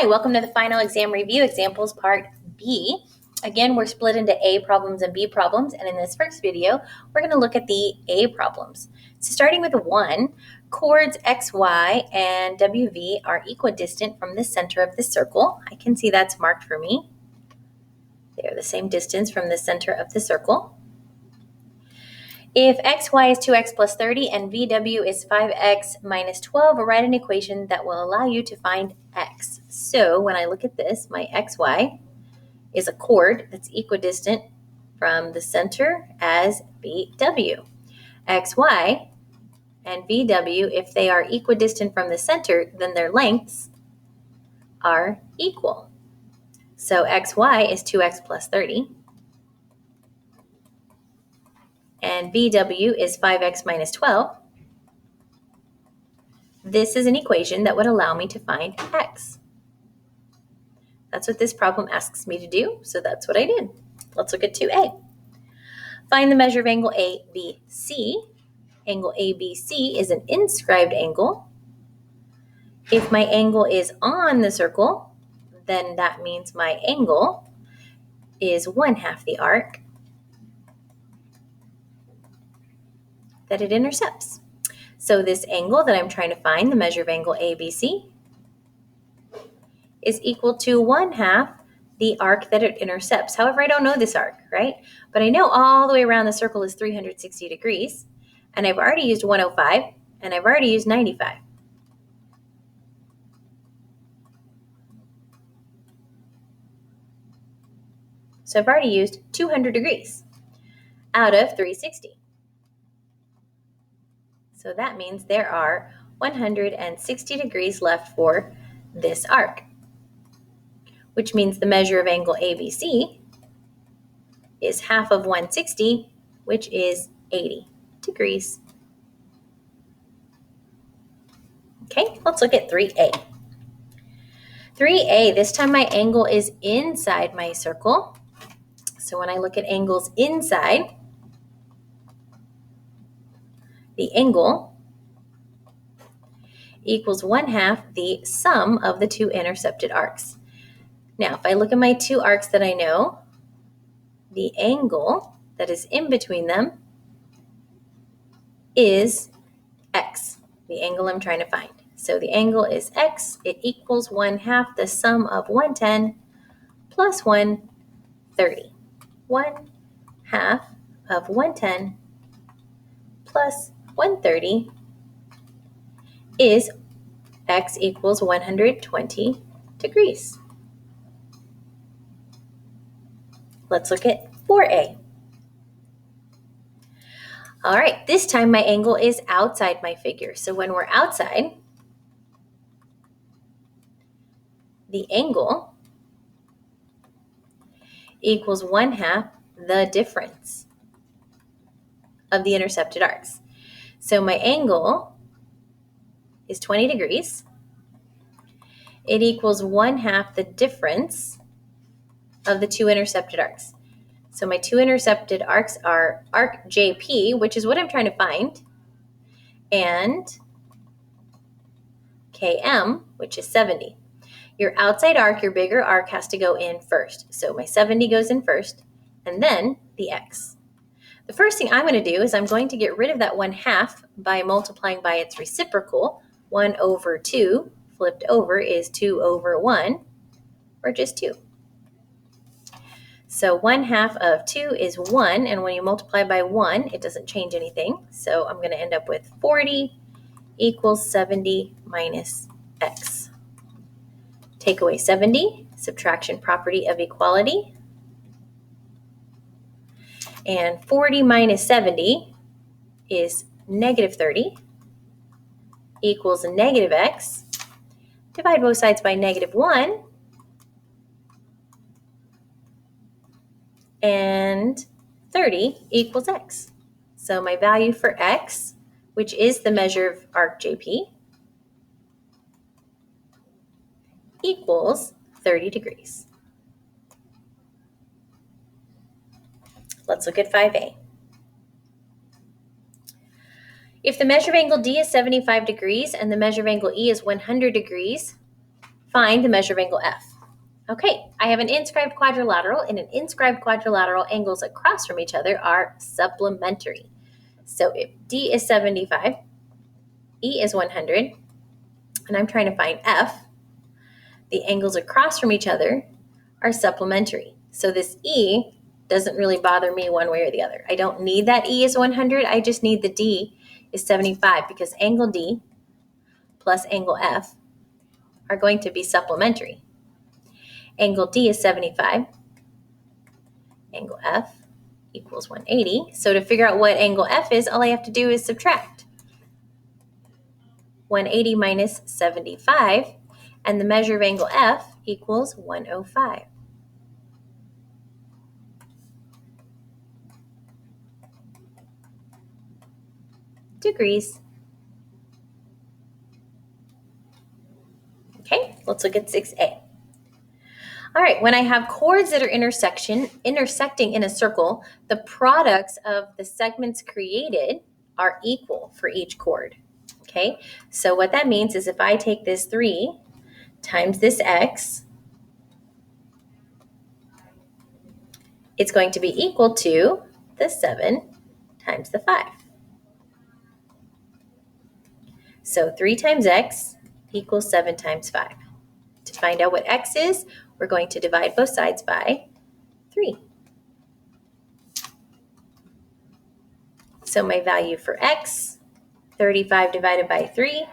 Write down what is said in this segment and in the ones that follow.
Hi, welcome to the final exam review examples part B. Again, we're split into A problems and B problems, and in this first video, we're going to look at the A problems. So starting with 1, chords XY and WV are equidistant from the center of the circle. I can see that's marked for me. They're the same distance from the center of the circle. If xy is 2x plus 30 and vw is 5x minus 12, write an equation that will allow you to find x. So when I look at this, my xy is a chord that's equidistant from the center as vw. xy and vw, if they are equidistant from the center, then their lengths are equal. So xy is 2x plus 30. And vw is 5x minus 12. This is an equation that would allow me to find x. That's what this problem asks me to do, so that's what I did. Let's look at 2a. Find the measure of angle ABC. Angle ABC is an inscribed angle. If my angle is on the circle, then that means my angle is 1/2 the arc that it intercepts. So this angle that I'm trying to find, the measure of angle ABC, is equal to 1/2 the arc that it intercepts. However, I don't know this arc, right? But I know all the way around the circle is 360 degrees, and I've already used 105, and I've already used 95. So I've already used 200 degrees out of 360. So that means there are 160 degrees left for this arc, which means the measure of angle ABC is 1/2 of 160, which is 80 degrees. Okay, let's look at 3a. 3a, this time my angle is inside my circle. So when I look at angles inside, the angle equals 1/2 the sum of the two intercepted arcs. Now, if I look at my two arcs that I know, the angle that is in between them is x, the angle I'm trying to find. So the angle is x. It equals 1/2 the sum of 110 plus 130. 1/2 of 110 plus 130 is x equals 120 degrees. Let's look at 4a. All right, this time my angle is outside my figure. So when we're outside, the angle equals 1/2 the difference of the intercepted arcs. So my angle is 20 degrees. It equals 1/2 the difference of the two intercepted arcs. So my two intercepted arcs are arc JP, which is what I'm trying to find, and KM, which is 70. Your outside arc, your bigger arc, has to go in first. So my 70 goes in first, and then the x. The first thing I'm going to do is I'm going to get rid of that 1/2 by multiplying by its reciprocal. 1/2 flipped over is 2/1, or just 2. So 1/2 of 2 is 1, and when you multiply by 1, it doesn't change anything. So I'm going to end up with 40 equals 70 minus x. Take away 70, subtraction property of equality. And 40 minus 70 is negative 30 equals negative x. Divide both sides by -1. And 30 equals x. So my value for x, which is the measure of arc JP, equals 30 degrees. Let's look at 5a. If the measure of angle D is 75 degrees and the measure of angle E is 100 degrees, Find the measure of angle F. Okay, I have an inscribed quadrilateral, and an inscribed quadrilateral angles across from each other are supplementary. So if D is 75, E is 100, and I'm trying to find F, the angles across from each other are supplementary. So this E doesn't really bother me one way or the other. I don't need that E is 100. I just need the D is 75 because angle D plus angle F are going to be supplementary. Angle D is 75. Angle F equals 180. So to figure out what angle F is, all I have to do is subtract 180 minus 75, and the measure of angle F equals 105. Degrees. Okay, let's look at 6a. All right, when I have chords that are intersecting in a circle, the products of the segments created are equal for each chord. Okay, so what that means is if I take this 3 times this x, it's going to be equal to the 7 times the 5. So 3 times x equals 7 times 5. To find out what x is, we're going to divide both sides by 3. So my value for x, 35 divided by 3,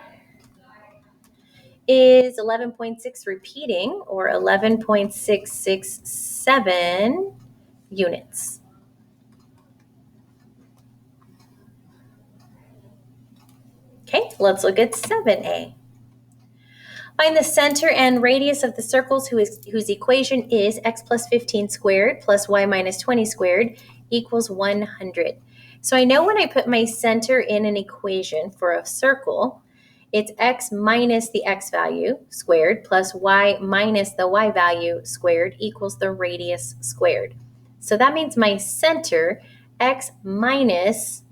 is 11.6 repeating, or 11.667 units. Okay, let's look at 7a. Find the center and radius of the circles whose equation is x plus 15 squared plus y minus 20 squared equals 100. So I know when I put my center in an equation for a circle, it's x minus the x value squared plus y minus the y value squared equals the radius squared. So that means my center, x minus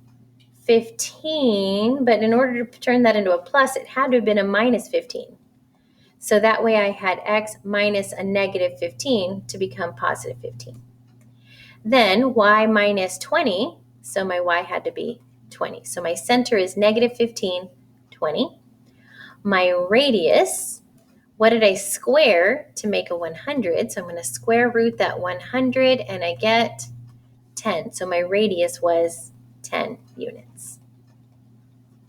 15, but in order to turn that into a plus, it had to have been a minus 15. So that way I had x minus a negative 15 to become positive 15. Then y minus 20, so my y had to be 20. So my center is negative 15, 20. My radius, what did I square to make a 100? So I'm going to square root that 100 and I get 10. So my radius was 10 units.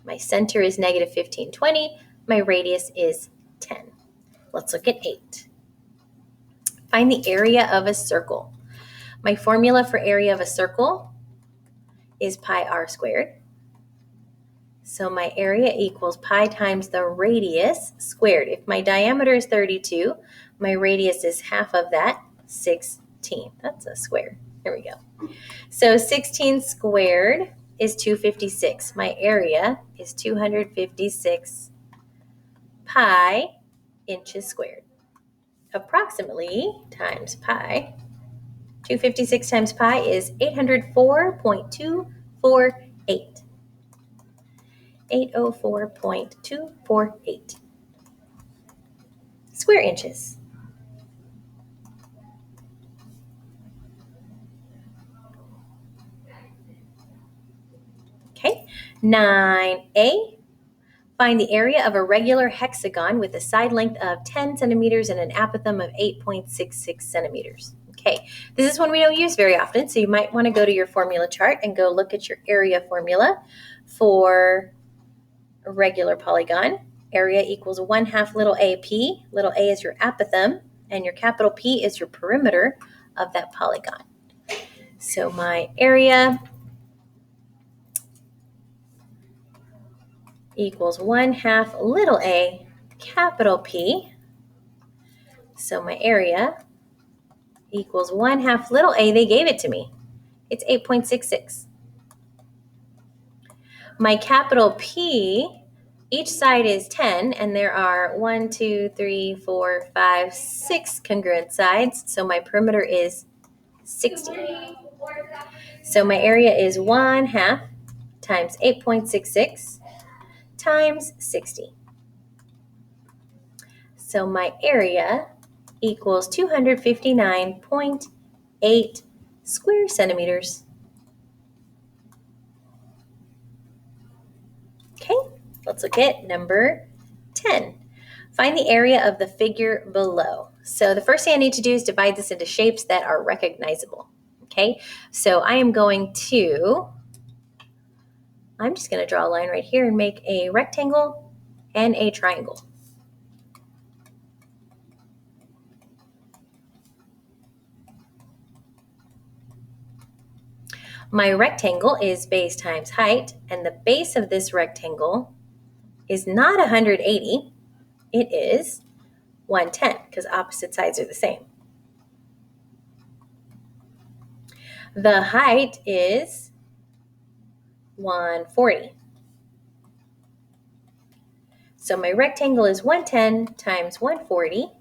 My center is negative 15, 20. My radius is 10. Let's look at 8. Find the area of a circle. My formula for area of a circle is pi r squared. So my area equals pi times the radius squared. If my diameter is 32, my radius is half of that, 16. That's a square. There we go. So 16 squared is 256. My area is 256 pi inches squared. Approximately times pi, 256 times pi is 804.248. 804.248 square inches. Okay, 9a. Find the area of a regular hexagon with a side length of 10 centimeters and an apothem of 8.66 centimeters. Okay, this is one we don't use very often, so you might want to go to your formula chart and go look at your area formula for a regular polygon. Area equals 1/2 little AP. Little a is your apothem, and your capital P is your perimeter of that polygon. So my area equals 1/2 little a, capital P. So my area equals 1/2 little a. They gave it to me. It's 8.66. My capital P, each side is 10, and there are 1, 2, 3, 4, 5, 6 congruent sides. So my perimeter is 60. So my area is 1/2 times 8.66 times 60. So my area equals 259.8 square centimeters. Okay, let's look at number 10. Find the area of the figure below. So the first thing I need to do is divide this into shapes that are recognizable. Okay, so I'm just going to draw a line right here and make a rectangle and a triangle. My rectangle is base times height, and the base of this rectangle is not 180, it is 110, because opposite sides are the same. The height is 140. So my rectangle is 110 times 140.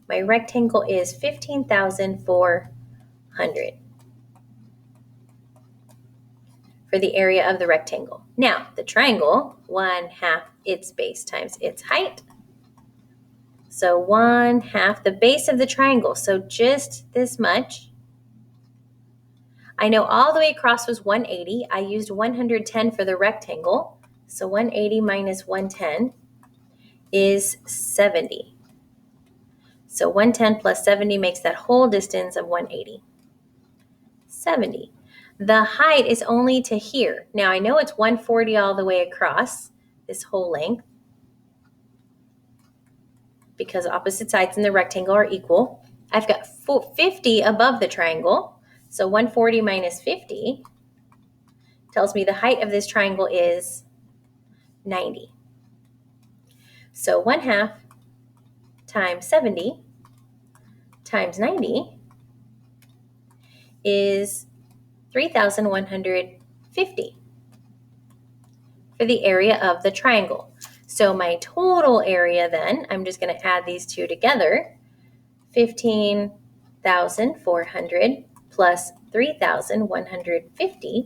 My rectangle is 15,400 for the area of the rectangle. Now, the triangle, 1/2 its base times its height. So 1/2 the base of the triangle, so just this much. I know all the way across was 180. I used 110 for the rectangle. So 180 minus 110 is 70. So 110 plus 70 makes that whole distance of 180. 70. The height is only to here. Now I know it's 140 all the way across this whole length because opposite sides in the rectangle are equal. I've got 50 above the triangle. So 140 minus 50 tells me the height of this triangle is 90. So 1/2 times 70 times 90 is 3,150 for the area of the triangle. So my total area then, I'm just going to add these two together, 15,400 plus 3,150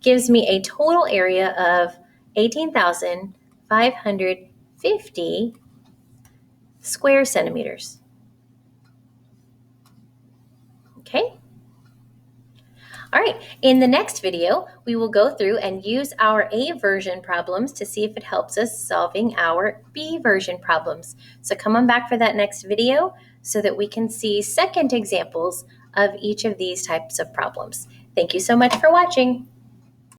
gives me a total area of 18,550 square centimeters. Okay? All right, in the next video, we will go through and use our A version problems to see if it helps us solving our B version problems. So come on back for that next video so that we can see second examples of each of these types of problems. Thank you so much for watching.